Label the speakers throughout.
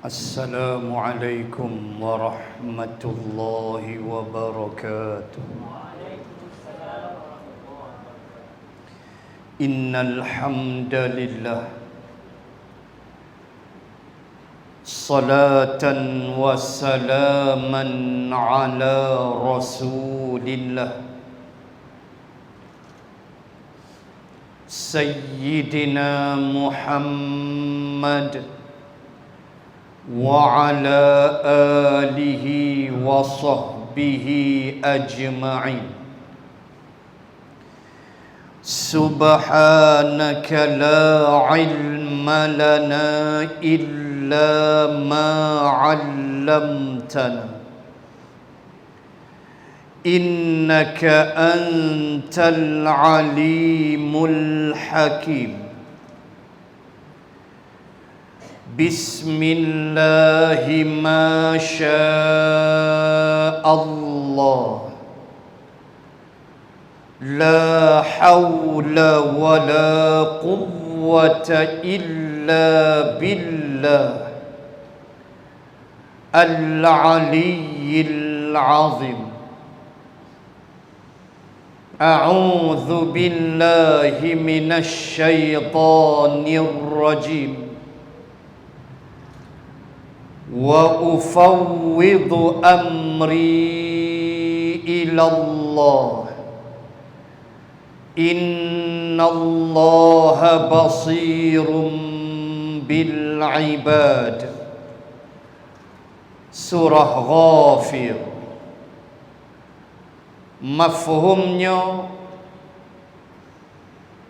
Speaker 1: Assalamualaikum warahmatullahi wabarakatuh. Innal hamdalillah salatan wa salaman ala rasulillah Sayyidina Muhammad wa ala alihi wa sahbihi ajma'in. Subhanaka la ilma lana illa ma 'allamtana innaka antal alimul hakim. Bismillahi ma sya'allah, la hawla wa la quwwata illa billah al-aliyyil azim. A'udzu billahi minasy syaithanir rajim. Wa ufawwidu amri ilallah innallaha basirum bil ibad. Surah Ghafir. Mafhumnya,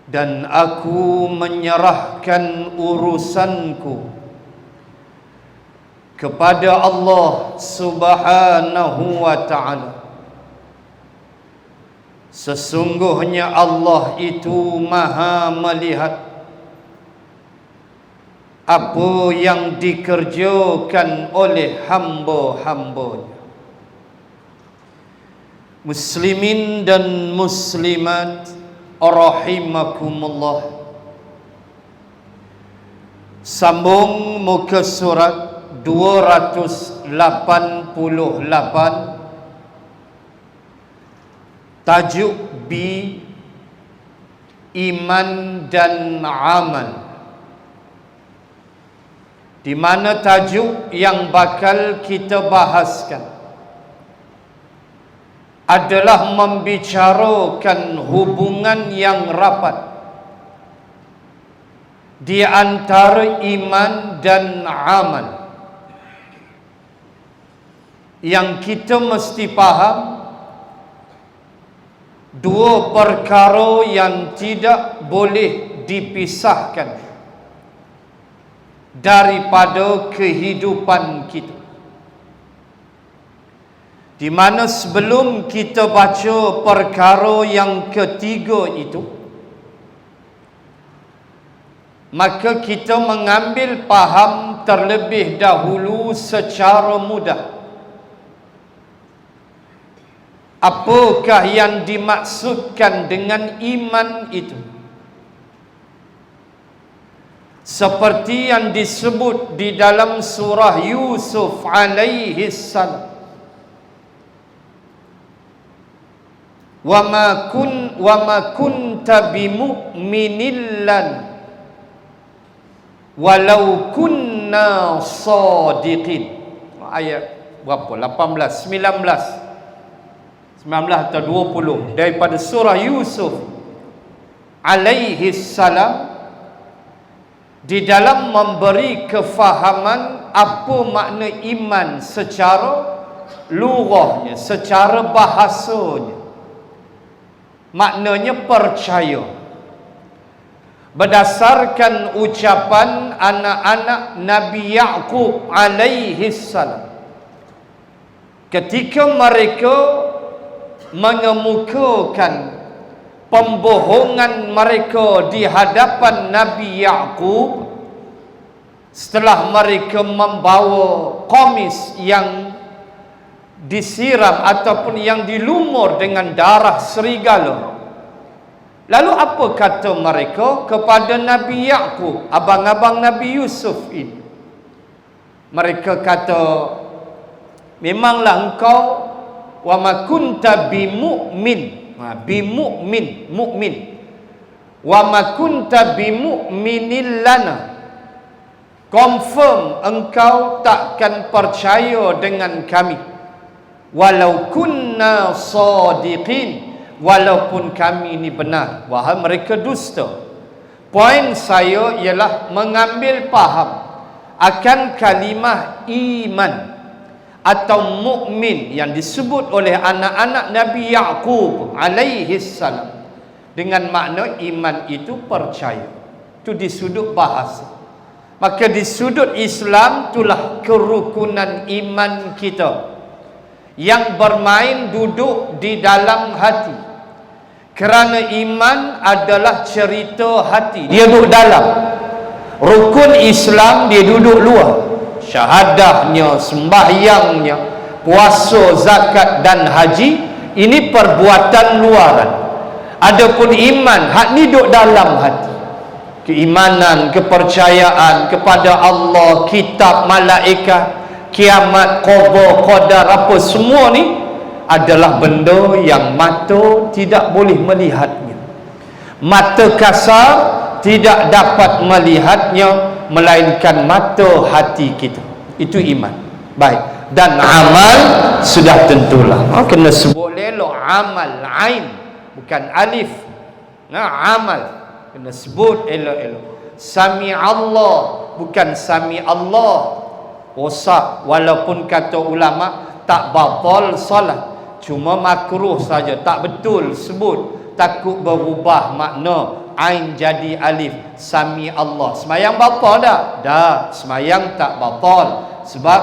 Speaker 1: dan aku menyerahkan urusanku kepada Allah Subhanahu wa ta'ala. Sesungguhnya Allah itu maha melihat apa yang dikerjakan oleh hamba-hambanya. Muslimin dan muslimat rahimakumullah. Sambung muka surat 288, tajuk B, iman dan amal, di mana tajuk yang bakal kita bahaskan adalah membicarakan hubungan yang rapat di antara iman dan amal. Yang kita mesti faham, dua perkara yang tidak boleh dipisahkan daripada kehidupan kita. Di mana sebelum kita baca perkara yang ketiga itu, maka kita mengambil faham terlebih dahulu secara mudah apakah yang dimaksudkan dengan iman itu. Seperti yang disebut di dalam surah Yusuf alaihi salam, wa ma kunta bimu'minin lana walau kunna sadiqin. Ayat berapa? 18, 19 atau 20 daripada surah Yusuf alaihi salam, di dalam memberi kefahaman apa makna iman secara lughahnya, secara bahasanya. Maknanya percaya. Berdasarkan ucapan anak-anak Nabi Yaqub alaihi salam, ketika mereka mengemukakan pembohongan mereka di hadapan Nabi Yaqub, setelah mereka membawa qamis yang disiram ataupun yang dilumur dengan darah serigala, lalu apa kata mereka kepada Nabi Yaqub, abang-abang Nabi Yusuf ini? Mereka kata, memanglah engkau wa ma kunta bimu'min. Bimu'min, mukmin. Wa ma kunta bimu'minin lana. Confirm engkau takkan percaya dengan kami. Walau kunna sadiqin, walaupun kami ini benar. Wahai mereka dusta. Poin saya ialah mengambil faham akan kalimah iman atau mukmin yang disebut oleh anak-anak Nabi Yaqub alaihi salam dengan makna iman itu percaya. Itu di sudut bahasa. Maka di sudut Islam itulah kerukunan iman kita yang bermain duduk di dalam hati. Kerana iman adalah cerita hati, dia duduk dalam. Rukun Islam dia duduk luar. Syahadahnya, sembahyangnya, puasa, zakat dan haji, ini perbuatan luaran. Adapun iman, hak ni duduk dalam hati. Keimanan, kepercayaan kepada Allah, kitab, malaikat, kiamat, qada, qadar, apa semua ni adalah benda yang mata tidak boleh melihatnya. Mata kasar tidak dapat melihatnya, melainkan mata hati kita. Itu iman. Baik. Dan amal sudah tentulah. Kena sebut elok amal, ain, bukan alif. Amal kena sebut elok-elok. Sami Allah, bukan sami Allah. Rosak. Walaupun kata ulama tak batal salat, cuma makruh saja, tak betul sebut. Takut berubah makna, ain jadi alif. Sami Allah, semayang batal tak? Dah, semayang tak batal, sebab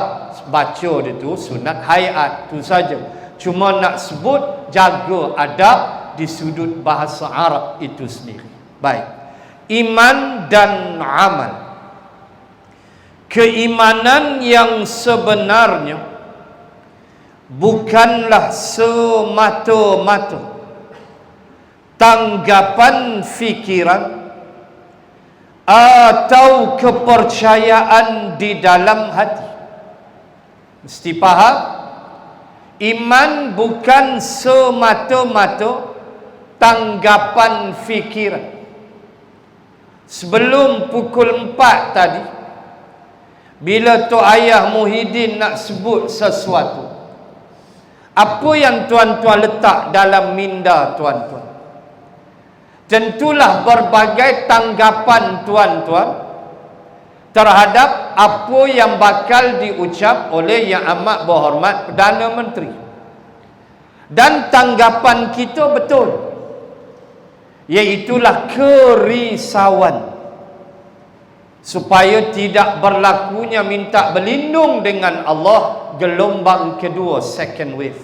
Speaker 1: baca dia tu sunat hayat, tu saja. Cuma nak sebut jaga adab di sudut bahasa Arab itu sendiri. Baik. Iman dan amal. Keimanan yang sebenarnya bukanlah semata-mata tanggapan fikiran atau kepercayaan di dalam hati. Mesti faham, iman bukan semata-mata tanggapan fikiran. Sebelum pukul 4 tadi, bila Tok Ayah Muhyiddin nak sebut sesuatu, apa yang tuan-tuan letak dalam minda tuan-tuan? Tentulah berbagai tanggapan tuan-tuan terhadap apa yang bakal diucap oleh Yang Amat Berhormat Perdana Menteri. Dan tanggapan kita betul, iaitulah kerisauan supaya tidak berlakunya minta berlindung dengan Allah gelombang kedua, second wave.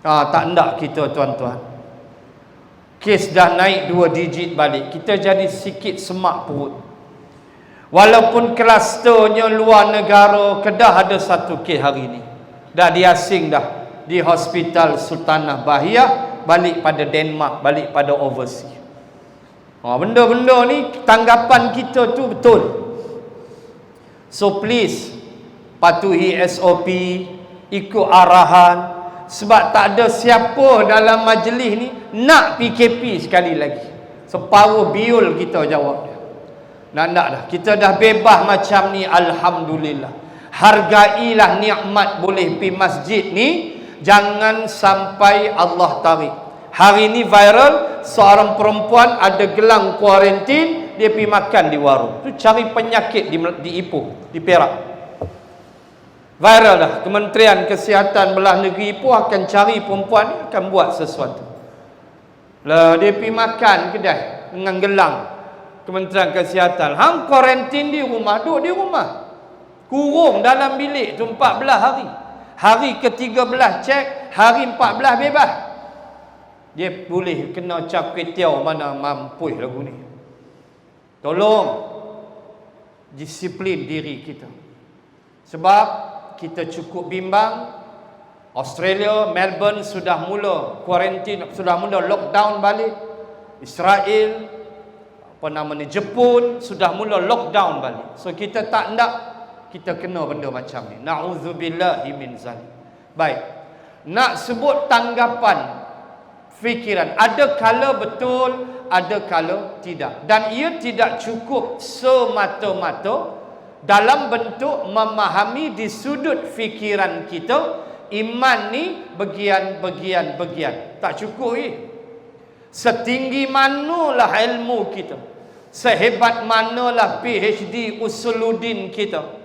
Speaker 1: Tak hendak kita tuan-tuan. Kes dah naik 2 digit balik, kita jadi sikit semak perut. Walaupun klusternya luar negara, Kedah ada 1 kes hari ni, dah diasing dah di Hospital Sultanah Bahiyah, balik pada Denmark, balik pada overseas. Benda-benda ni tanggapan kita tu betul. So please patuhi SOP, ikut arahan. Sebab tak ada siapa dalam majlis ni nak PKP sekali lagi. Separuh biul kita jawab dia. Nak dah, kita dah bebas macam ni, alhamdulillah. Hargailah nikmat boleh pergi masjid ni, jangan sampai Allah tarik. Hari ni viral, seorang perempuan ada gelang kuarantin, dia pergi makan di warung. Tu cari penyakit di Ipoh, di Perak. Viral dah. Kementerian Kesihatan belah negeri Ipoh akan cari perempuan ni, akan buat sesuatu. Lah dia pergi makan kedai dengan gelang Kementerian Kesihatan. Hang kuarantin di rumah, duduk di rumah. Kurung dalam bilik tu 14 hari. Hari ke-13 cek, hari 14 bebas. Dia boleh kena cap kuitiau, mana mampu lagu ni. Tolong disiplin diri kita. Sebab kita cukup bimbang. Australia, Melbourne sudah mula kuarantin, sudah mula lockdown balik. Israel, Jepun sudah mula lockdown balik. So kita tak nak kita kena benda macam ni. Na'udzubillahi min zalik. Baik. Nak sebut tanggapan fikiran, ada kala betul, ada kala tidak. Dan ia tidak cukup semata-mata dalam bentuk memahami di sudut fikiran kita, iman ni bagian. Tak cukup setinggi manalah ilmu kita, sehebat manalah PhD usuluddin kita,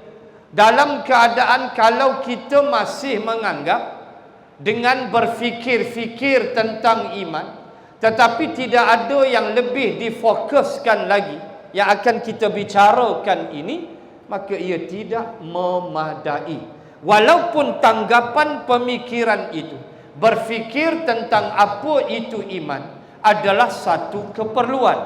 Speaker 1: dalam keadaan kalau kita masih menganggap dengan berfikir-fikir tentang iman, tetapi tidak ada yang lebih difokuskan lagi yang akan kita bicarakan ini, maka ia tidak memadai. Walaupun tanggapan pemikiran itu, berfikir tentang apa itu iman adalah satu keperluan,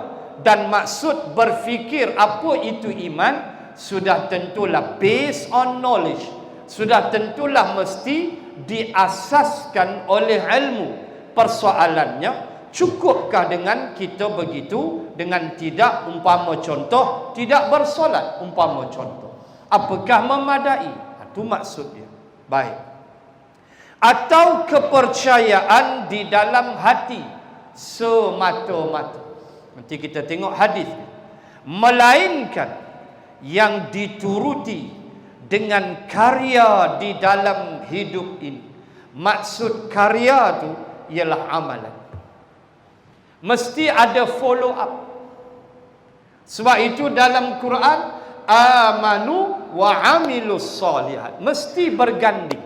Speaker 1: dan maksud berfikir apa itu iman sudah tentulah based on knowledge, sudah tentulah mesti diasaskan oleh ilmu. Persoalannya, cukupkah dengan kita begitu, dengan tidak, umpama contoh, tidak bersolat, umpama contoh, apakah memadai? Itu maksudnya. Baik. Atau kepercayaan di dalam hati semata-mata. Nanti kita tengok hadis. Melainkan yang dituruti dengan karya di dalam hidup ini. Maksud karya tu ialah amalan. Mesti ada follow up. Sebab itu dalam Quran, amanu wa amilus solihat, mesti berganding.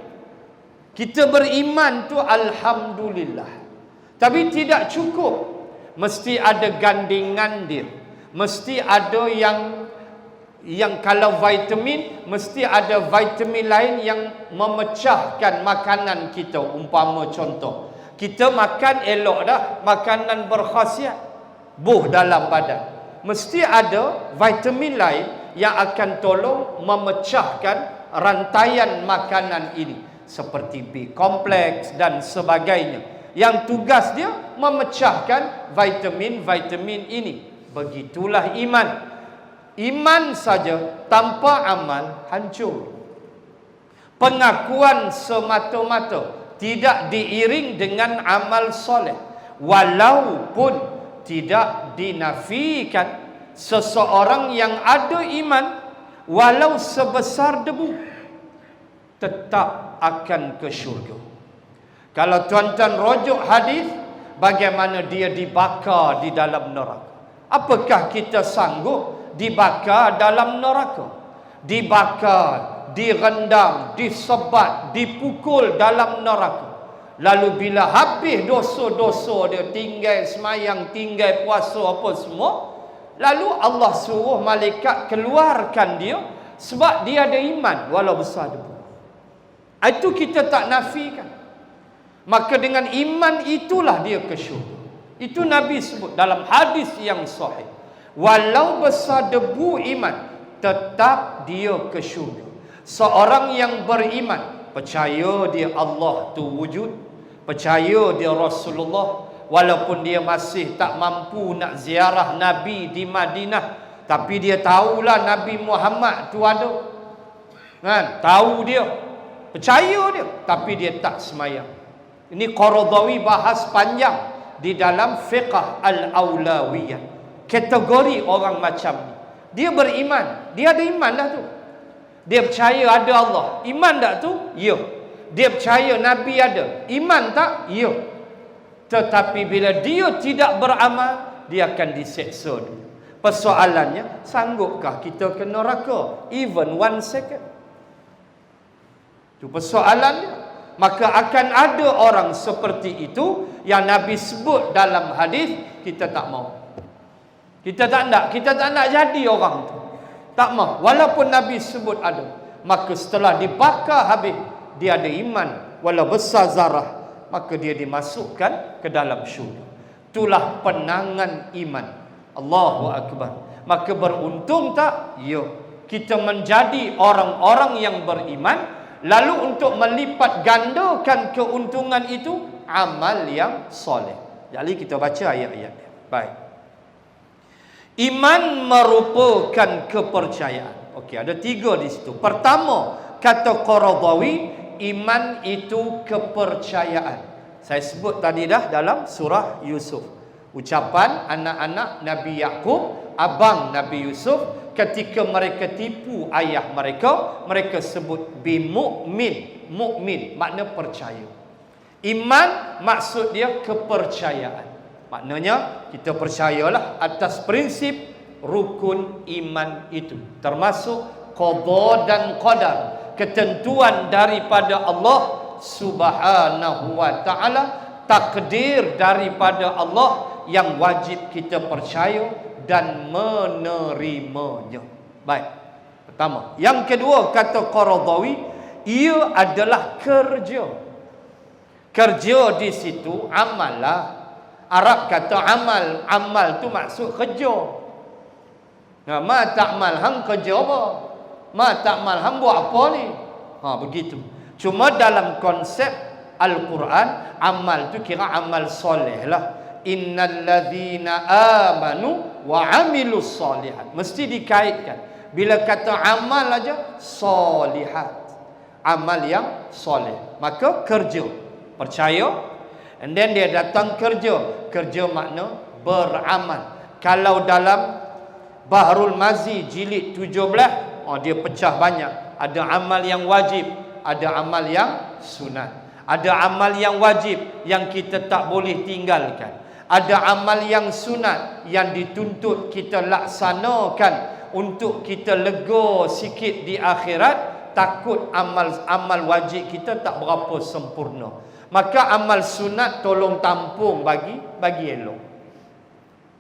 Speaker 1: Kita beriman tu alhamdulillah, tapi tidak cukup. Mesti ada gandingan dia. Mesti ada yang kalau vitamin, mesti ada vitamin lain yang memecahkan makanan kita. Umpama contoh, kita makan elok dah, makanan berkhasiat, buh dalam badan, mesti ada vitamin lain yang akan tolong memecahkan rantaian makanan ini, seperti B kompleks dan sebagainya, yang tugas dia memecahkan vitamin-vitamin ini. Begitulah iman. Iman saja tanpa amal hancur. Pengakuan semata-mata tidak diiring dengan amal soleh, walaupun tidak dinafikan seseorang yang ada iman walau sebesar debu tetap akan ke syurga. Kalau tuan-tuan rujuk hadis, bagaimana dia dibakar di dalam neraka. Apakah kita sanggup dibakar dalam neraka? Dibakar, direndam, disebat, dipukul dalam neraka. Lalu bila habis dosa-dosa dia, tinggal semayang, tinggal puasa apa semua, lalu Allah suruh malaikat keluarkan dia, sebab dia ada iman walau besar debu. Itu kita tak nafikan. Maka dengan iman itulah dia ke syurga. Itu Nabi sebut dalam hadis yang sahih. Walau besar debu iman, tetap dia ke syurga. Seorang yang beriman, percaya dia Allah tu wujud, percaya dia Rasulullah, walaupun dia masih tak mampu nak ziarah Nabi di Madinah, tapi dia tahulah Nabi Muhammad tu ada. Kan? Tahu dia, percaya dia, tapi dia tak semayang. Ini Qaradawi bahas panjang di dalam fiqh al-awlawiyah. Kategori orang macam ni, dia beriman, dia ada iman dah tu. Dia percaya ada Allah, iman tak tu? Ya. Dia percaya Nabi ada, iman tak? Ya. Tetapi bila dia tidak beramal, dia akan diseksa dulu. Persoalannya, sanggupkah kita ke neraka even 1 second? Itu persoalannya. Maka akan ada orang seperti itu yang Nabi sebut dalam hadis, kita tak mau. Kita tak nak jadi orang tu. Tak mau. Walaupun Nabi sebut ada. Maka setelah dibakar habis, dia ada iman walau besar zarah, maka dia dimasukkan ke dalam syurga. Itulah penangan iman. Allahu Akbar. Maka beruntung tak? Ya. Kita menjadi orang-orang yang beriman. Lalu untuk melipat gandakan keuntungan itu, amal yang soleh. Jadi kita baca ayat-ayat. Baik. Iman merupakan kepercayaan. Okey, ada 3 di situ. Pertama, kata Qaradawi, iman itu kepercayaan. Saya sebut tadi dah dalam surah Yusuf. Ucapan anak-anak Nabi Yaqub, abang Nabi Yusuf, ketika mereka tipu ayah mereka, mereka sebut bimu'min. Mukmin makna percaya. Iman maksud dia kepercayaan. Maknanya kita percayalah atas prinsip rukun iman itu, termasuk qada dan qadar, ketentuan daripada Allah Subhanahu wa ta'ala, takdir daripada Allah yang wajib kita percaya dan menerimanya. Baik, pertama. Yang kedua, kata Qaradawi, ia adalah kerja. Kerja di situ amal lah. Arab kata amal. Amal tu maksud kerja. Nah, ma ta'mal hang kerja apa? Ma ta'mal hang buat apa ni? Begitu. Cuma dalam konsep Al-Quran, amal tu kira amal soleh lah. Innal ladzina amanu wa amilus solihat. Mesti dikaitkan. Bila kata amal aja, solihat. Amal yang soleh. Maka kerja. Percaya. And then dia datang kerja. Kerja makna beramal. Kalau dalam Bahrul Mazi jilid 17, dia pecah banyak. Ada amal yang wajib, ada amal yang sunat. Ada amal yang wajib yang kita tak boleh tinggalkan. Ada amal yang sunat yang dituntut kita laksanakan untuk kita lega sikit di akhirat. Takut amal wajib kita tak berapa sempurna. Maka amal sunat tolong tampung bagi elok.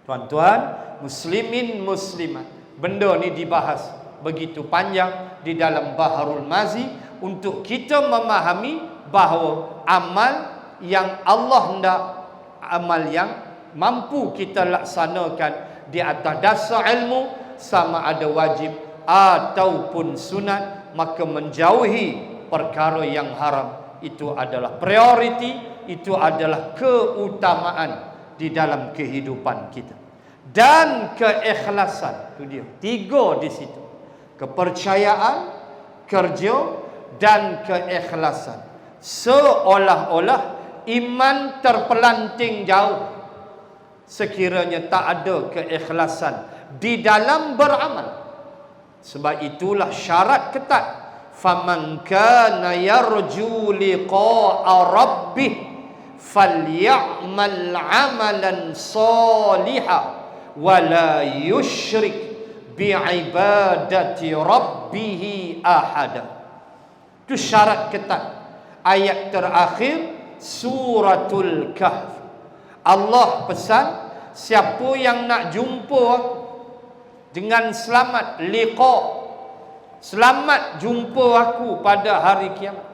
Speaker 1: Tuan-tuan, muslimin muslimat, benda ni dibahas begitu panjang di dalam Bahrul Mazi untuk kita memahami bahawa amal yang Allah hendak, amal yang mampu kita laksanakan di atas dasar ilmu, sama ada wajib ataupun sunat, maka menjauhi perkara yang haram itu adalah prioriti, itu adalah keutamaan di dalam kehidupan kita. Dan keikhlasan, itu dia 3 di situ. Kepercayaan, kerja dan keikhlasan. Seolah-olah iman terpelanting jauh sekiranya tak ada keikhlasan di dalam beramal. Sebab itulah syarat ketat. Faman kana yarju liqa'a rabbih falyamal 'amalan shalihan wa la yusyrik bi'ibadati rabbih ahada. Itu syarat ketat. Ayat terakhir suratul Kahf. Allah pesan, siapa yang nak jumpa aku dengan selamat, liqa, selamat jumpa aku pada hari kiamat,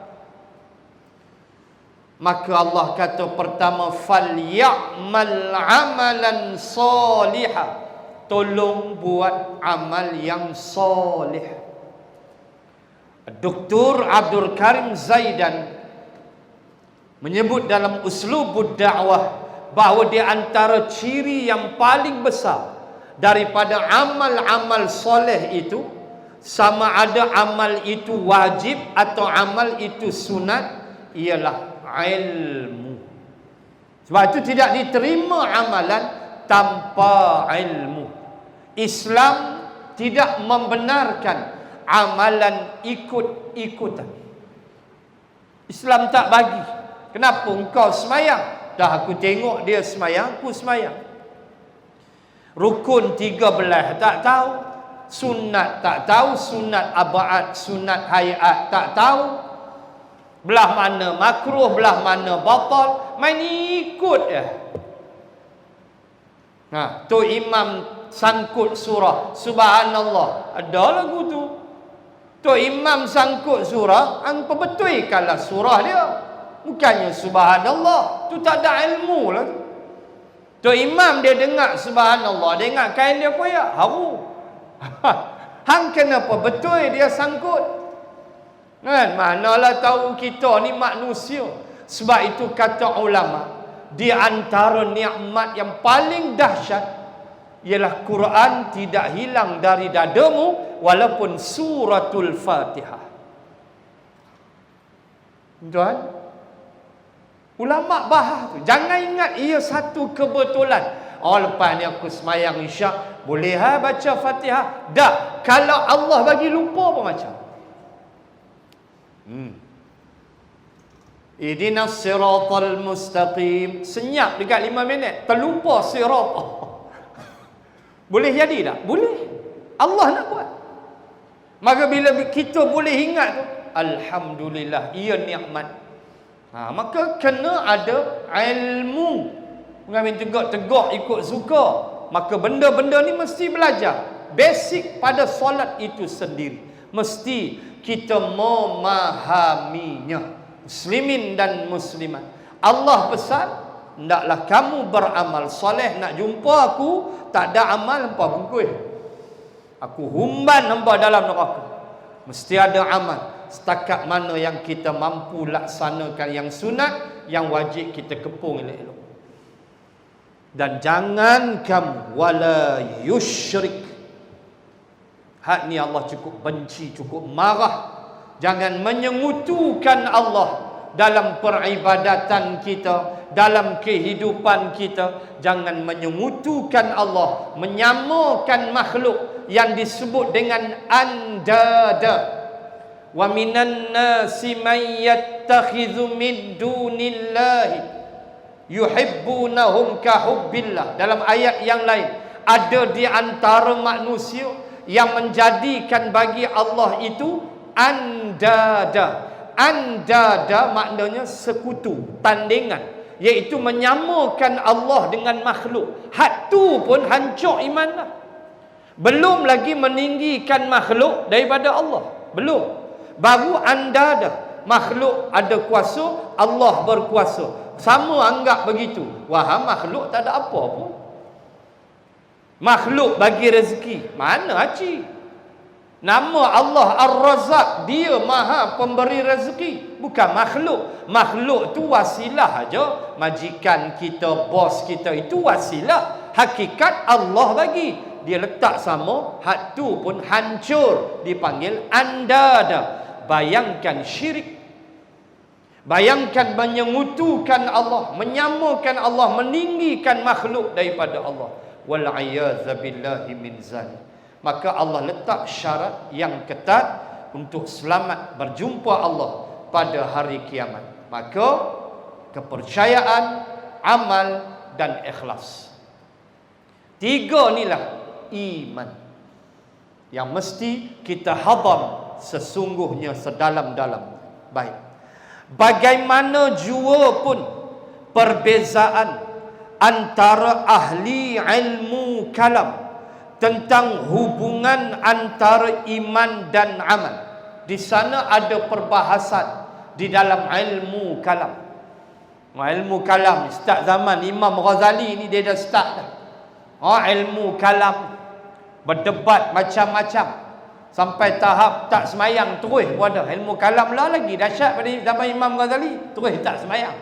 Speaker 1: maka Allah kata pertama, falyamal amalan salihah, tolong buat amal yang soleh. Dr. Abdul Karim Zaidan menyebut dalam uslubud dakwah bahawa di antara ciri yang paling besar daripada amal-amal soleh itu, sama ada amal itu wajib atau amal itu sunat, ialah ilmu. Sebab itu tidak diterima amalan tanpa ilmu. Islam tidak membenarkan amalan ikut-ikutan. Islam tak bagi. Kenapa engkau semayang? Dah aku tengok dia semayang, aku semayang. Rukun 13 tak tahu, sunat tak tahu, sunat ab'ad, sunat hayat tak tahu, belah mana makruh, belah mana batal, main ikut je. Tu imam sangkut surah subhanallah, ada lagu tu. Tu imam sangkut surah, angpa betul kalau surah dia, bukannya subhanallah, tu tak ada ilmu lah tu. Tu imam dia dengar subhanallah, dia ingat kain dia koyak, haru. Hang kenapa betul dia sangkut? Kan? Manalah tahu kita ni manusia. Sebab itu kata ulama, di antara nikmat yang paling dahsyat ialah Quran tidak hilang dari dadamu walaupun suratul Fatihah. Tuan, ulama bahas tu. Jangan ingat ia satu kebetulan. Oh, lepas ni aku semayang isyak, boleh baca Fatihah? Tak. Kalau Allah bagi lupa apa macam? Ihdinas siratal mustaqim. Senyap dekat 5 minit, terlupa sirat. Boleh jadi tak? Boleh. Allah nak buat. Maka bila kita boleh ingat tu, alhamdulillah, ia nikmat. Maka kena ada ilmu. Bukan tegak-tegak ikut suka. Maka benda-benda ni mesti belajar. Basic pada solat itu sendiri, mesti kita memahaminya. Muslimin dan muslimat, Allah pesan, hendaklah kamu beramal soleh. Nak jumpa aku, tak ada amal, hampa bungkus. Aku humban hampa dalam neraka. Mesti ada amal. Setakat mana yang kita mampu laksanakan yang sunat, yang wajib kita kepung elok-elok. Dan jangan kamu wala yusyrik. Hak ni Allah cukup benci, cukup marah. Jangan menyengutukan Allah dalam peribadatan kita, dalam kehidupan kita. Jangan menyengutukan Allah, menyamakan makhluk yang disebut dengan andada. Wa minan nasi may yattakhidhu min dunillahi yuhibbunahum ka hubbillah. Dalam ayat yang lain, ada di antara manusia yang menjadikan bagi Allah itu andada. Andada maknanya sekutu, tandingan, iaitu menyamakan Allah dengan makhluk. Hak tu pun hancur iman lah. Belum lagi meninggikan makhluk daripada Allah. Belum. Baru andada. Makhluk ada kuasa, Allah berkuasa. Sama anggap begitu. Wah, makhluk tak ada apa pun. Makhluk bagi rezeki. Mana haji? Nama Allah Ar-Razzaq, dia maha pemberi rezeki, bukan makhluk. Makhluk tu wasilah aja. Majikan kita, bos kita itu wasilah. Hakikat Allah bagi. Dia letak sama, hak tu pun hancur, dipanggil andada. Bayangkan syirik. Bayangkan menyengutukan Allah, menyamakan Allah, meninggikan makhluk daripada Allah. Wal'iyadzabillahi min zalik. Maka Allah letak syarat yang ketat untuk selamat berjumpa Allah pada hari kiamat. Maka kepercayaan, amal dan ikhlas. 3 inilah iman yang mesti kita hadam sesungguhnya sedalam-dalam. Baik. Bagaimana jua pun perbezaan antara ahli ilmu kalam tentang hubungan antara iman dan amal. Di sana ada perbahasan di dalam ilmu kalam. Ilmu kalam start zaman Imam Ghazali ni, dia dah start dah. Ilmu kalam, berdebat macam-macam. Sampai tahap tak semayang terus pun ada. Ilmu kalam lah lagi dahsyat pada zaman Imam Ghazali, terus tak semayang.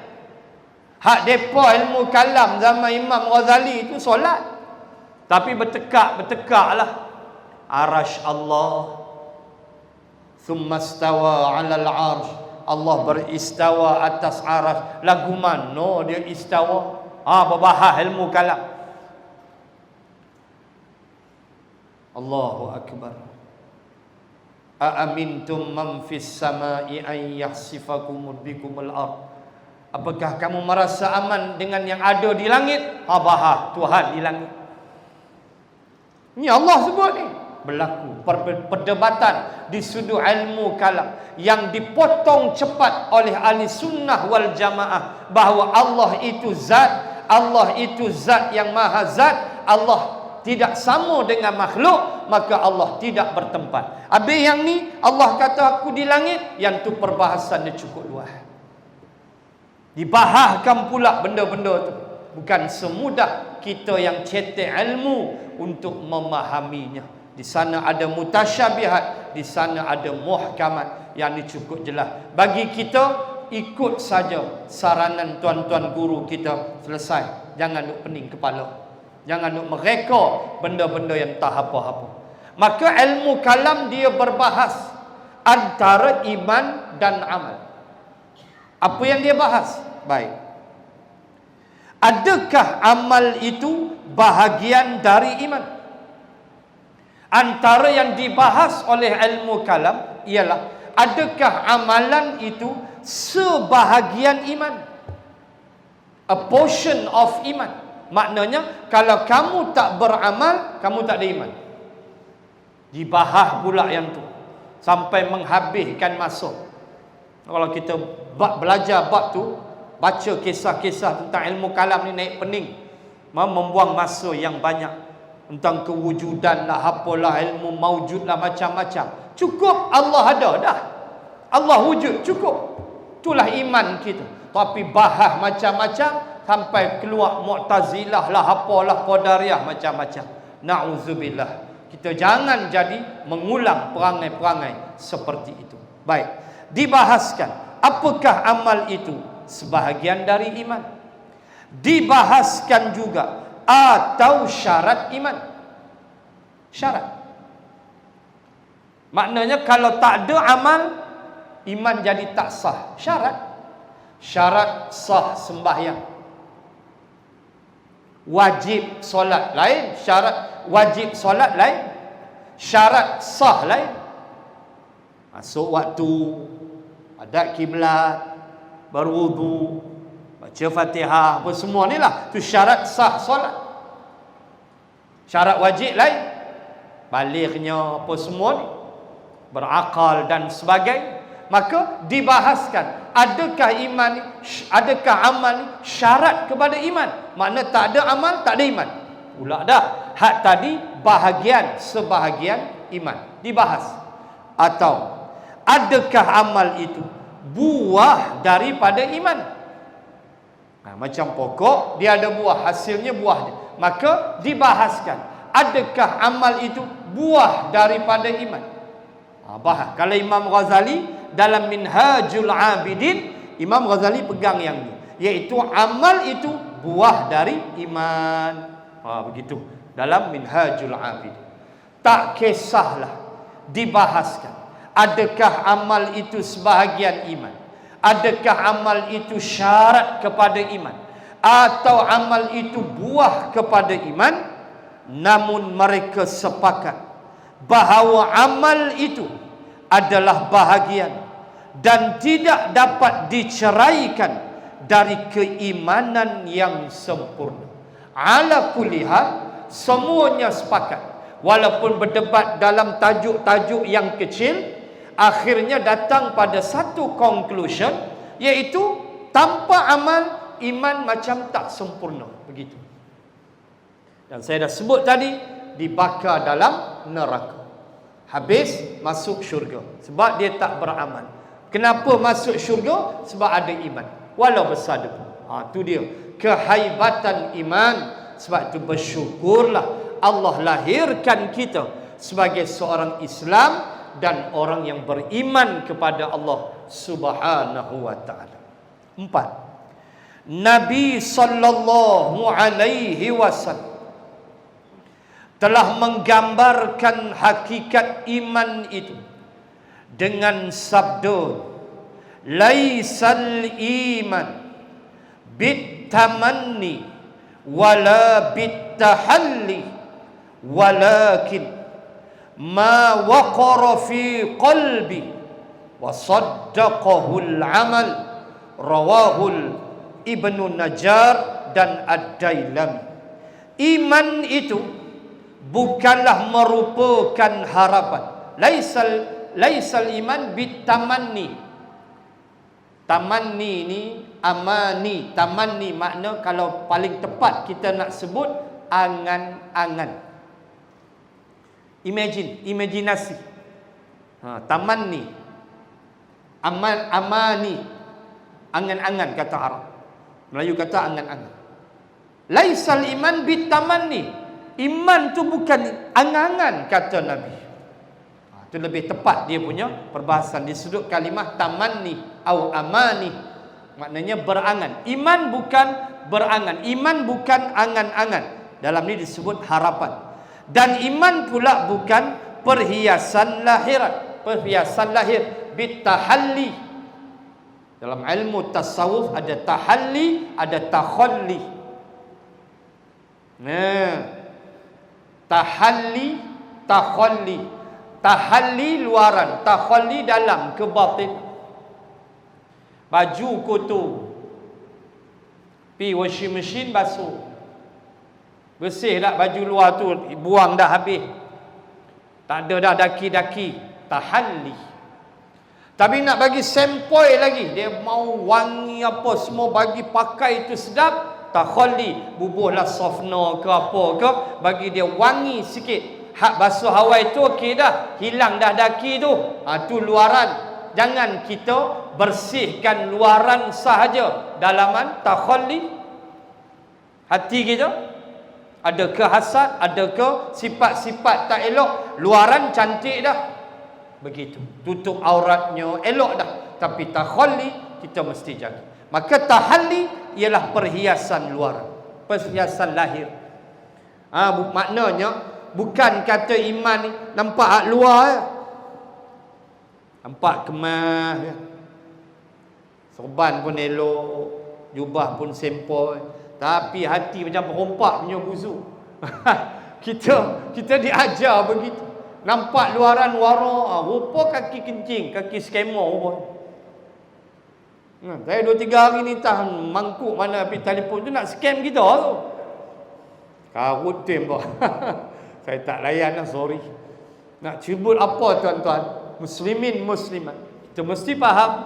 Speaker 1: Hak depa ilmu kalam zaman Imam Ghazali itu solat. Tapi bertekak lah. Arash Allah, thumma stawa 'alal 'arsy. Allah beristawa atas arash. Lagu mana dia istawa? Berbahas ilmu kalam. Allahu akbar. Aamintum man fis samai an yahsifakum bikumul ard. Apakah kamu merasa aman dengan yang ada di langit? Bahas Tuhan di langit. Ini Allah sebut ni. Berlaku perdebatan di sudut ilmu kalam yang dipotong cepat oleh ahli sunnah wal jamaah bahawa Allah itu zat, Allah itu zat yang maha zat, Allah tidak sama dengan makhluk, maka Allah tidak bertempat. Habis yang ni Allah kata aku di langit, yang tu perbahasan dia cukup luas. Dibahaskan pula benda-benda tu. Bukan semudah kita yang cetek ilmu untuk memahaminya. Di sana ada mutasyabihat, di sana ada muhkamat. Yang ni cukup jelas. Bagi kita, ikut saja saranan tuan-tuan guru kita, selesai. Jangan duk pening kepala. Jangan nak mereka benda-benda yang tak apa-apa. Maka ilmu kalam dia berbahas antara iman dan amal. Apa yang dia bahas? Baik. Adakah amal itu bahagian dari iman? Antara yang dibahas oleh ilmu kalam ialah adakah amalan itu sebahagian iman? A portion of iman. Maknanya kalau kamu tak beramal, kamu tak ada iman. Dibahas pula yang tu sampai menghabiskan masa. Kalau kita belajar bab tu, baca kisah-kisah tentang ilmu kalam ni naik pening, membuang masa yang banyak tentang kewujudan lah, apalah, ilmu maujud lah, macam-macam. Cukup Allah ada dah, Allah wujud, cukup. Itulah iman kita. Tapi bahas macam-macam sampai keluar Mu'tazilah lah, apalah, Qadariyah, macam-macam. Na'udzubillah. Kita jangan jadi mengulang perangai-perangai seperti itu. Baik, dibahaskan apakah amal itu sebahagian dari iman. Dibahaskan juga atau syarat iman. Syarat. Maknanya kalau tak ada amal, iman jadi tak sah. Syarat. Syarat sah sembahyang. Wajib solat lain, syarat wajib solat lain, syarat sah lain. Masuk waktu, ada kiblat, berwudu, baca Fatihah, apa semua ni lah, tu syarat sah solat. Syarat wajib lain, balighnya, apa semua ni, berakal dan sebagainya. Maka dibahaskan adakah iman, adakah amal ni syarat kepada iman. Makna tak ada amal, tak ada iman pula dah. Hak tadi bahagian, sebahagian iman dibahas. Atau adakah amal itu buah daripada iman. Macam pokok, dia ada buah, hasilnya buah dia. Maka dibahaskan adakah amal itu buah daripada iman. Bahas. Kalau Imam Ghazali dalam Minhajul Abidin, Imam Ghazali pegang yang ni, iaitu amal itu buah dari iman. Begitu dalam Minhajul Abidin. Tak kisahlah, dibahaskan adakah amal itu sebahagian iman, adakah amal itu syarat kepada iman, atau amal itu buah kepada iman. Namun mereka sepakat bahawa amal itu adalah bahagian dan tidak dapat diceraikan dari keimanan yang sempurna. Ala kulli hal, semuanya sepakat, walaupun berdebat dalam tajuk-tajuk yang kecil, akhirnya datang pada satu conclusion, iaitu tanpa amal, iman macam tak sempurna. Begitu. Dan saya dah sebut tadi, dibakar dalam neraka. Habis masuk syurga sebab dia tak beramal. Kenapa masuk syurga? Sebab ada iman, walau besar debu. Tu dia kehaibatan iman. Sebab itu bersyukurlah Allah lahirkan kita sebagai seorang Islam dan orang yang beriman kepada Allah Subhanahu wa ta'ala. 4. Nabi sallallahu alaihi wasallam telah menggambarkan hakikat iman itu dengan sabda, laisal iman bitamanni wala bitahalli walakin ma waqara fi qalbi wa saddaqahu al-amal. Rawahul Ibnu Najjar dan Ad-Dailami. Iman itu bukanlah merupakan harapan. Laisal iman bitamanni. Tamanni ni amani. Tamanni makna kalau paling tepat kita nak sebut angan-angan. Imajinasi. Tamanni. Amani. Angan-angan kata Arab. Melayu kata angan-angan. Laisal iman bitamanni. Iman tu bukan angan-angan kata Nabi. Itu lebih tepat dia punya perbahasan di sudut kalimah tamanni atau amani. Maknanya berangan. Iman bukan berangan. Iman bukan angan-angan. Dalam ni disebut harapan. Dan iman pula bukan perhiasan lahiran, perhiasan lahir, bitahalli. Dalam ilmu tasawuf ada tahalli, ada takhalli. Tahalli, takhalli. Tahalli luaran, takhalli dalam, ke batin. Baju kotor, pi washing machine basuh, bersih dah baju luar tu, buang dah habis, tak ada dah daki-daki. Tahalli. Tapi nak bagi sempoi lagi, dia mau wangi apa semua, bagi pakai itu sedap, takhalli. Bubuhlah softener ke apa ke, bagi dia wangi sikit. Hak basuh Hawaii tu okey dah, hilang dah daki tu. Tu luaran. Jangan kita bersihkan luaran sahaja. Dalaman takhalli. Hati kita ada ke hasad, ada ke sifat-sifat tak elok, luaran cantik dah, begitu, tutup auratnya elok dah, tapi takhalli kita mesti jaga. Maka tahalli ialah perhiasan luaran, perhiasan lahir. Maknanya bukan kata iman ni nampak hak luar ya. Nampak kemas ya. Serban pun elok, jubah pun sempoi, tapi hati macam perompak punya busuk. kita diajar begitu. Nampak luaran wara, rupa kaki kencing, kaki skema rupa. Saya 2-3 hari ni tahan mangkuk mana pergi telefon tu nak scam kita tu. Karut tembak. Saya tak layan lah, sorry. Nak cebut apa tuan-tuan? Muslimin muslimat, kita mesti faham,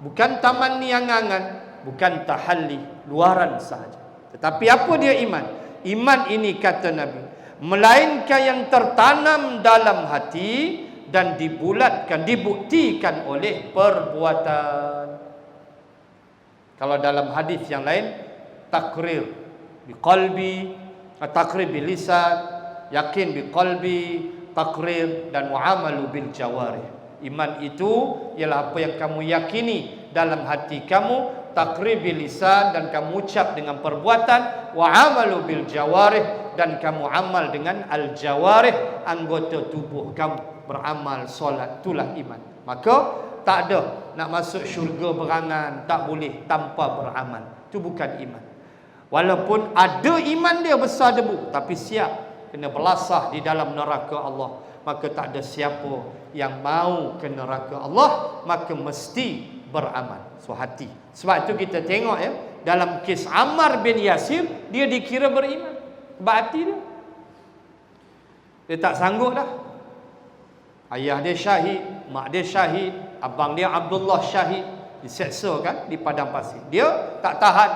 Speaker 1: bukan taman ni angan-angan, bukan tahalli, luaran sahaja. Tetapi apa dia iman? Iman ini kata Nabi, melainkan yang tertanam dalam hati dan dibulatkan, dibuktikan oleh perbuatan. Kalau dalam hadis yang lain, takrir biqalbi, takrir bilisan, yakin biqalbi, takrir, dan muamalu bil jawarih. Iman itu ialah apa yang kamu yakini dalam hati kamu, takrir bil lisan, dan kamu ucap dengan perbuatan, wa amalu bil jawarih, dan kamu amal dengan al jawarih, anggota tubuh kamu beramal, solat, itulah iman. Maka tak ada nak masuk syurga berangan, tak boleh tanpa beramal. Itu bukan iman. Walaupun ada iman dia besar debu, tapi siap kena belasah di dalam neraka Allah. Maka tak ada siapa yang mau ke neraka Allah, maka mesti beramal. So hati. Sebab itu kita tengok ya, dalam kes Ammar bin Yasir, dia dikira beriman sebab hati dia. Dia tak sanggup dah. Ayah dia syahid, mak dia syahid, abang dia Abdullah syahid, diseksa kan di padang pasir. Dia tak tahan,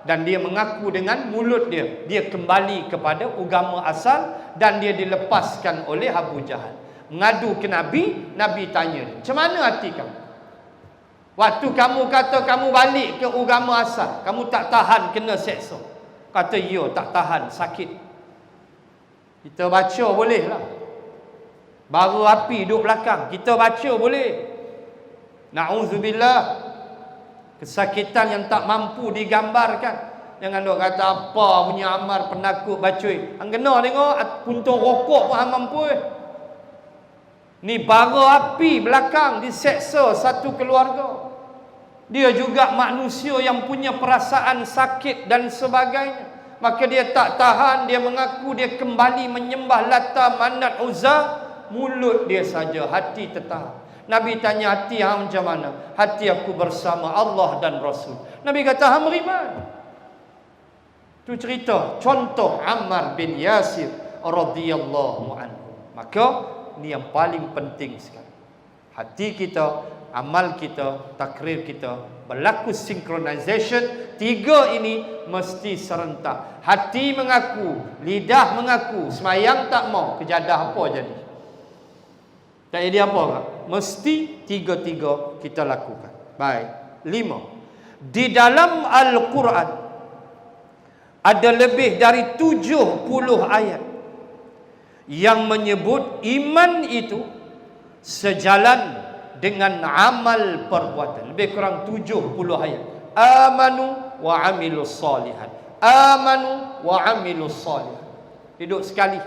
Speaker 1: dan dia mengaku dengan mulut dia, dia kembali kepada agama asal, dan dia dilepaskan oleh Abu Jahal. Mengadu ke Nabi, Nabi tanya dia, macam mana hati kamu? Waktu kamu kata kamu balik ke agama asal, kamu tak tahan kena seksa. Kata ya, tak tahan, sakit. Kita baca boleh lah, bara api duduk belakang, kita baca boleh. Na'udzubillah, kesakitan yang tak mampu digambarkan. Jangan dok kata apa punya Ammar penakut bacoi. Hang kena tengok puntung rokok pun hang mampu. Ni bara api belakang, diseksa satu keluarga. Dia juga manusia yang punya perasaan sakit dan sebagainya. Maka dia tak tahan, dia mengaku dia kembali menyembah Lata, Manat, Uzza. Mulut dia saja, hati tertahan. Nabi tanya, hati hang macam mana? Hati aku bersama Allah dan Rasul. Nabi kata, hang beriman. Itu cerita, contoh Ammar bin Yasir radhiyallahu anhu. Maka ni yang paling penting sekali. Hati kita, amal kita, takrir kita berlaku synchronization. Tiga ini mesti serentak. Hati mengaku, lidah mengaku, semayang tak mau, kejadah apa jadi? Tak jadi apa tak? Mesti tiga-tiga kita lakukan. Baik. 5. Di dalam Al-Quran ada lebih dari 70 ayat yang menyebut iman itu sejalan dengan amal perbuatan. Lebih kurang 70 ayat. Amanu wa amilus salihat. amanu wa amilus solih. Duduk sekali.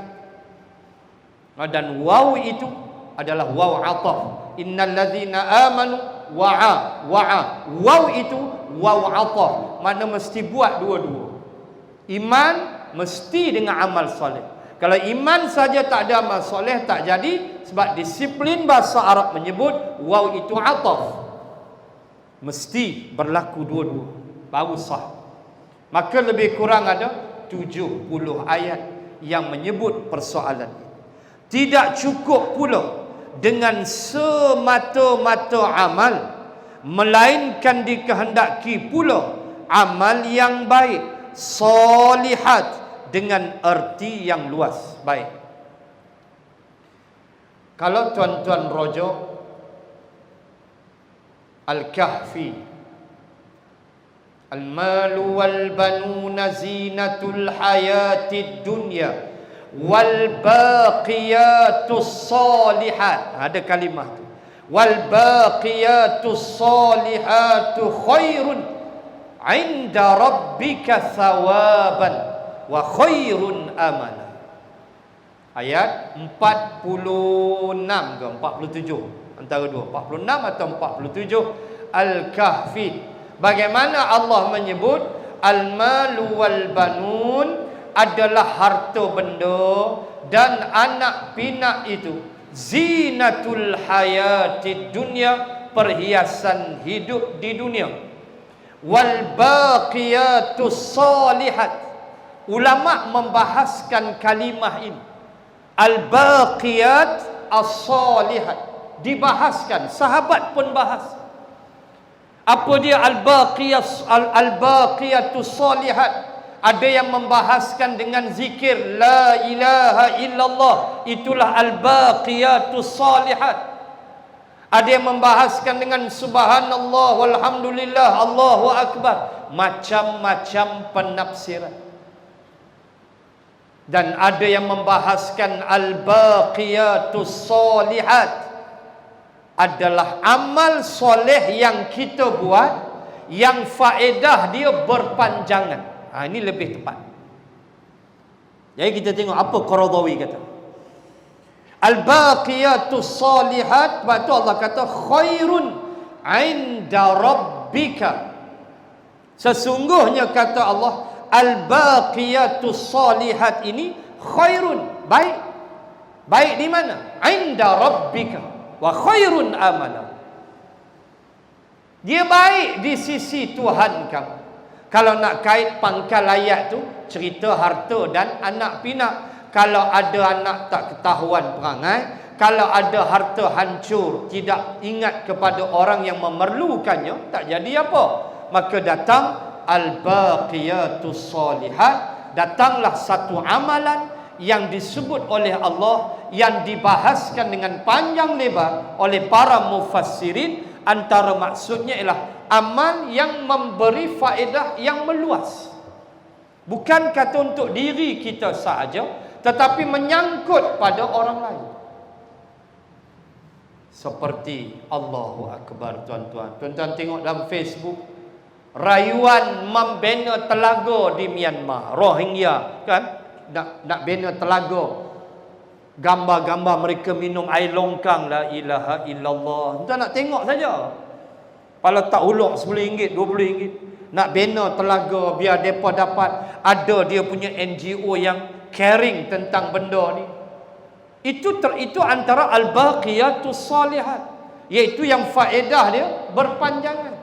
Speaker 1: Dan waw itu adalah waw ataf. Innal ladzina amanu wa'a. Waw itu waw ataf. Mana mesti buat dua-dua. Iman mesti dengan amal soleh. Kalau iman saja tak ada amal soleh tak jadi, sebab disiplin bahasa Arab menyebut waw itu ataf. Mesti berlaku dua-dua baru sah. Maka lebih kurang ada 70 ayat yang menyebut persoalan ini. Tidak cukup pula dengan semata-mata amal, melainkan dikehendaki pula amal yang baik, solihat, dengan erti yang luas. Baik, kalau tuan-tuan rojok Al-Kahfi, Al-malu wal-banuna zinatul hayatid dunya wal baqiyatus salihat. Ada kalimah tu. Wal baqiyatus salihatu khairun 'inda rabbika thawaban wa khairun amala. Ayat 46 ke 47, antara dua, 46 atau 47 Al-Kahfi. Bagaimana Allah menyebut al-malu wal banun adalah harta benda dan anak pinak itu zinatul hayatid dunya, perhiasan hidup di dunia. Wal baqiyatus salihat, ulama membahaskan kalimah ini. Al baqiyat as-salihat dibahaskan, sahabat pun bahas. Apa dia al-baqiyatus salihat? Ada yang membahaskan dengan zikir la ilaha illallah, itulah al-baqiyatus salihat. Ada yang membahaskan dengan subhanallah walhamdulillah Allahu akbar. Macam-macam penafsiran. Dan ada yang membahaskan al-baqiyatus salihat adalah amal soleh yang kita buat yang faedah dia berpanjangan. Ini lebih tepat. Jadi kita tengok apa Qaradawi kata. Al-baqiyatus salihat, sebab tu Allah kata khairun 'inda rabbika. Sesungguhnya kata Allah, al-baqiyatus salihat ini khairun, baik. Baik di mana? 'Inda rabbika wa khairun amala. Dia baik di sisi Tuhan kamu. Kalau nak kait pangkal ayat tu, cerita harta dan anak pinak. Kalau ada anak tak ketahuan perangai, kalau ada harta hancur, tidak ingat kepada orang yang memerlukannya, tak jadi apa. Maka datang al-baqiyatus salihat, datanglah satu amalan yang disebut oleh Allah, yang dibahaskan dengan panjang lebar oleh para mufassirin. Antara maksudnya ialah amal yang memberi faedah yang meluas. Bukan kata untuk diri kita sahaja, tetapi menyangkut pada orang lain. Seperti Allahu Akbar, tuan-tuan. Tuan-tuan tengok dalam Facebook, rayuan membina telaga di Myanmar, Rohingya, kan? Nak bina telaga. Gambar-gambar mereka minum air longkang, la ilaha illallah. Tuan nak tengok saja. Kalau tak ulok RM10, RM20, nak bina telaga biar mereka dapat ada dia punya NGO yang caring tentang benda ni. Itu antara al-baqiyatus salihat, iaitu yang faedah dia berpanjangan.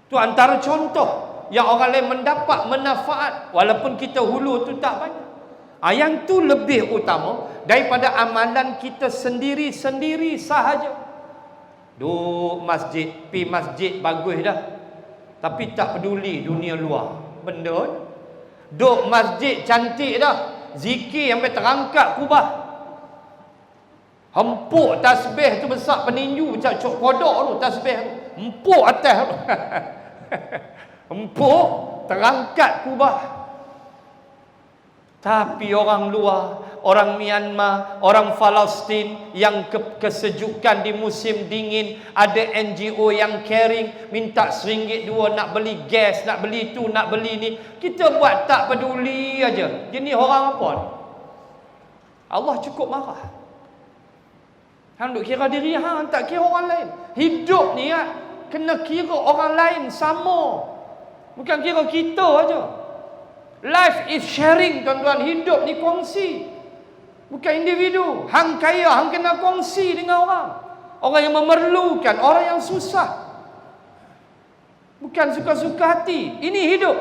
Speaker 1: Itu antara contoh yang orang lain mendapat manfaat walaupun kita hulu tu tak banyak. Yang tu lebih utama daripada amalan kita sendiri-sendiri sahaja. Duk masjid, pi masjid bagus dah, tapi tak peduli dunia luar benda. Duk masjid cantik dah, zikir sampai terangkat kubah. Hempuk tasbih tu besar peninju macam cok kodok tu tasbih tu. Empuk atas tu. Empuk terangkat kubah. Tapi orang luar, orang Myanmar, orang Palestin yang kesejukan di musim dingin, ada NGO yang caring, minta RM1 2 nak beli gas, nak beli tu, nak beli ni. Kita buat tak peduli aja. Jenis orang apa ni? Allah cukup marah. Hang duk kira diri hang, tak kira orang lain. Hidup ni kena kira orang lain sama. Bukan kira kita aja. Life is sharing, tuan-tuan. Hidup ni kongsi, bukan individu. Hang kaya, hang kena kongsi dengan orang. Orang yang memerlukan, orang yang susah. Bukan suka-suka hati. Ini hidup.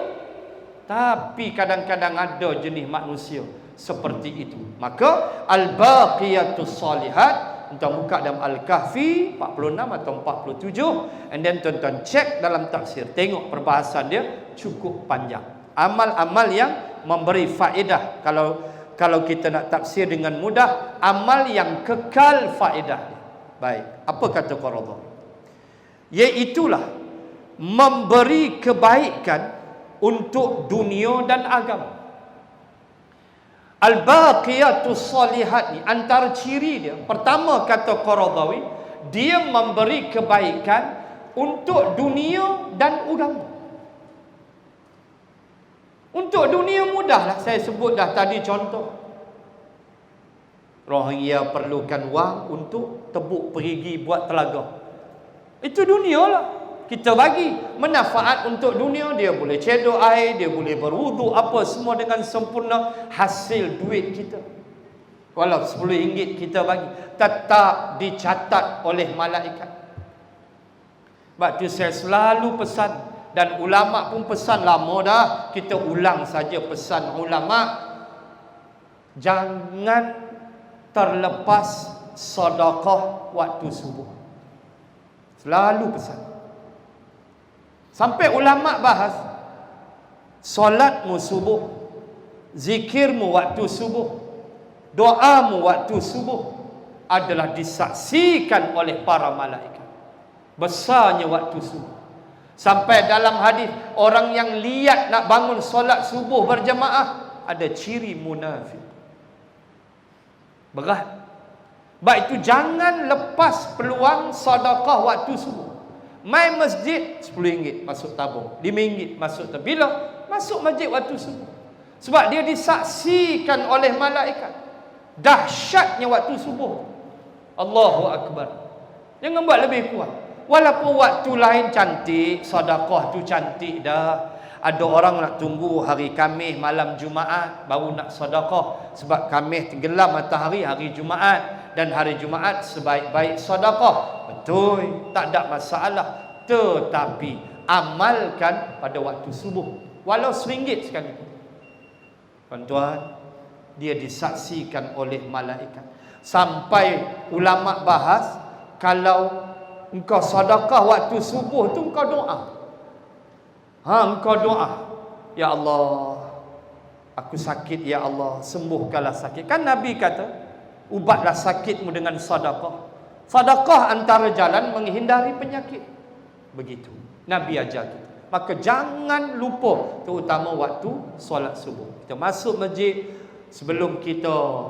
Speaker 1: Tapi kadang-kadang ada jenis manusia seperti itu. Maka al-baqiyatus salihat, tuan buka dalam Al-Kahfi 46 atau 47, and then tuan-tuan cek dalam tafsir, tengok perbahasan dia cukup panjang. Amal-amal yang memberi faedah. Kalau kita nak tafsir dengan mudah, amal yang kekal faedah. Baik, apa kata Qaradawi? Iaitulah memberi kebaikan untuk dunia dan agama. Al-baqiyatus salihat ni antara ciri dia, pertama kata Qaradawi, dia memberi kebaikan untuk dunia dan agama. Untuk dunia mudahlah, saya sebut dah tadi contoh. Rohingya perlukan wang untuk tebuk perigi buat telaga. Itu dunia lah. Kita bagi manfaat untuk dunia, dia boleh cedok air, dia boleh berwuduk, apa semua dengan sempurna. Hasil duit kita, walau RM10 kita bagi, tetap dicatat oleh malaikat. Sebab tu saya selalu pesan, dan ulama pun pesan lama dah, kita ulang saja pesan ulama, jangan terlepas sedekah waktu subuh. Selalu pesan. Sampai ulama bahas, solatmu subuh, zikirmu waktu subuh, doamu waktu subuh adalah disaksikan oleh para malaikat. Besarnya waktu subuh. Sampai dalam hadis, orang yang lihat nak bangun solat subuh berjemaah ada ciri munafik. Berat. Sebab itu jangan lepas peluang sedekah waktu subuh. Mai masjid RM10 masuk tabung, RM5 masuk tabung. Bila masuk masjid waktu subuh? Sebab dia disaksikan oleh malaikat. Dahsyatnya waktu subuh. Allahu Akbar. Jangan buat lebih kuat. Walaupun waktu lain cantik, sedekah tu cantik dah. Ada orang nak tunggu hari Khamis malam Jumaat baru nak sedekah, sebab Khamis tenggelam matahari hari Jumaat, dan hari Jumaat sebaik-baik sedekah. Betul, tak ada masalah. Tetapi amalkan pada waktu subuh, walau RM1 sekalipun. Tuan-tuan, dia disaksikan oleh malaikat. Sampai ulama bahas, kalau engkau sedekah waktu subuh tu, engkau doa. Engkau doa, ya Allah, aku sakit, ya Allah, sembuhkanlah sakit. Kan Nabi kata, ubatlah sakitmu dengan sedekah. Sedekah antara jalan menghindari penyakit. Begitu Nabi ajar kita. Maka jangan lupa, terutama waktu solat subuh. Kita masuk masjid sebelum kita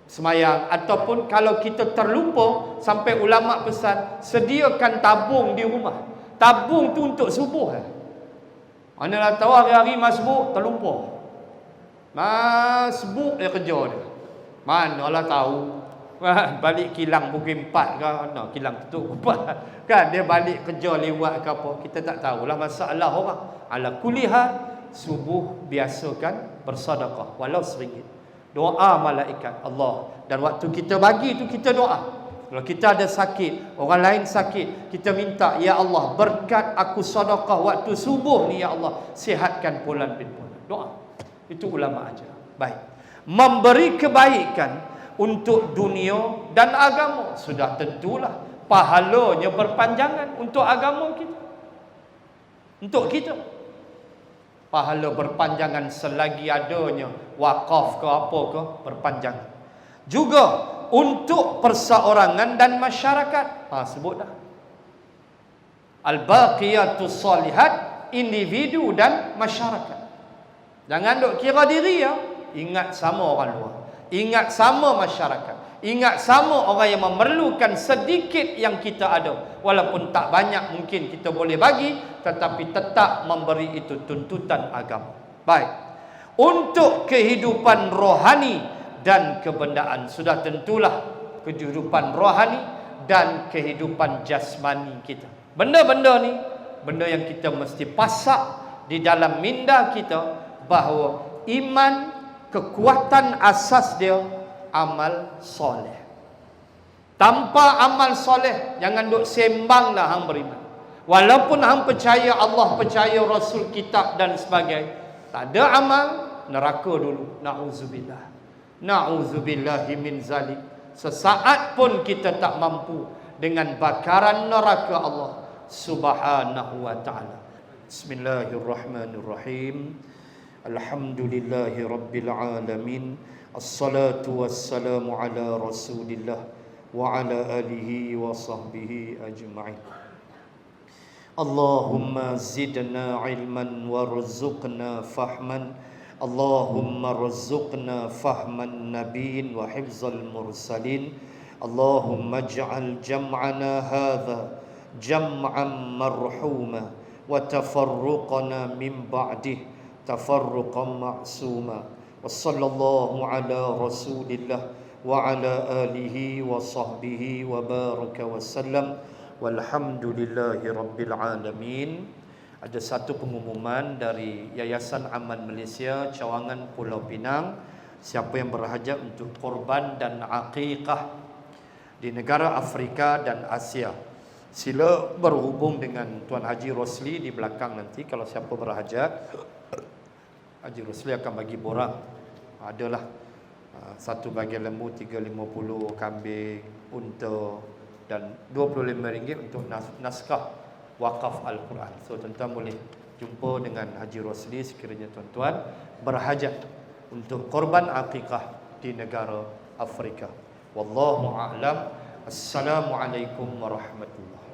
Speaker 1: semayang, ataupun kalau kita terlupa, sampai ulama pesan, sediakan tabung di rumah. Tabung tu untuk subuh. Manalah tahu hari-hari masbuk terlupa. Masbuk dia kerja dia. Manalah tahu. Balik kilang pukul 4 ke, kilang tutup pukul 4. Kan dia balik kerja lewat ke apa, kita tak tahulah masalah orang. Ala kulli hal, subuh biasakan bersedekah walau RM1. Doa malaikat Allah. Dan waktu kita bagi tu, kita doa. Kalau kita ada sakit, orang lain sakit, kita minta, ya Allah, berkat aku sedekah waktu subuh ni, ya Allah, sihatkan fulan bin fulan. Doa. Itu ulama ajar. Baik. Memberi kebaikan untuk dunia dan agama, sudah tentulah pahalanya berpanjangan untuk agama kita. Untuk kita, pahala berpanjangan selagi adanya wakaf ke apa ke, berpanjangan. Juga untuk perseorangan dan masyarakat. Sebut dah. Al-baqiyatus salihat, individu dan masyarakat. Jangan duk kira diri ya. ingat sama orang luar, ingat sama masyarakat, ingat sama orang yang memerlukan sedikit yang kita ada. Walaupun tak banyak mungkin kita boleh bagi, tetapi tetap memberi itu tuntutan agama. Baik. Untuk kehidupan rohani dan kebendaan, sudah tentulah kehidupan rohani dan kehidupan jasmani kita. Benda-benda ni, benda yang kita mesti pasak di dalam minda kita, bahawa iman, kekuatan asas dia amal soleh. Tanpa amal soleh, jangan duk sembanglah hang beriman. Walaupun hang percaya Allah, percaya Rasul, kitab dan sebagainya, tak ada amal, neraka dulu. Na'udzubillah. Na'udzubillahi min zalik. Sesaat pun kita tak mampu dengan bakaran neraka Allah Subhanahu wa ta'ala. Bismillahirrahmanirrahim. Alhamdulillahi rabbil alamin. Assalatu wassalamu ala rasulillah wa ala alihi wa sahbihi ajma'in. Allahumma zidna ilman warzuqna fahman. Allahumma rzuqna fahman nabiyyin wa hifzal mursalin. Allahumma ij'al jam'ana hadha jam'an marhuma wa tafarruqana min ba'dih tafarruqan ma'suma. Wa sallallahu ala rasulillah wa ala alihi wa sahbihi wa baraka wa sallam. Walhamdulillahi rabbil alamin. Ada satu pengumuman dari Yayasan Aman Malaysia Cawangan Pulau Pinang. Siapa yang berhajat untuk korban dan aqiqah di negara Afrika dan Asia, sila berhubung dengan Tuan Haji Rosli di belakang nanti. Kalau siapa berhajat, Haji Rosli akan bagi borang. Adalah satu bagian lembu, 350 kambing, unta dan RM25 untuk naskah wakaf Al-Quran. So tuan-tuan boleh jumpa dengan Haji Rosli sekiranya tuan-tuan berhajat untuk korban aqiqah di negara Afrika. Wallahu a'lam. Assalamualaikum warahmatullahi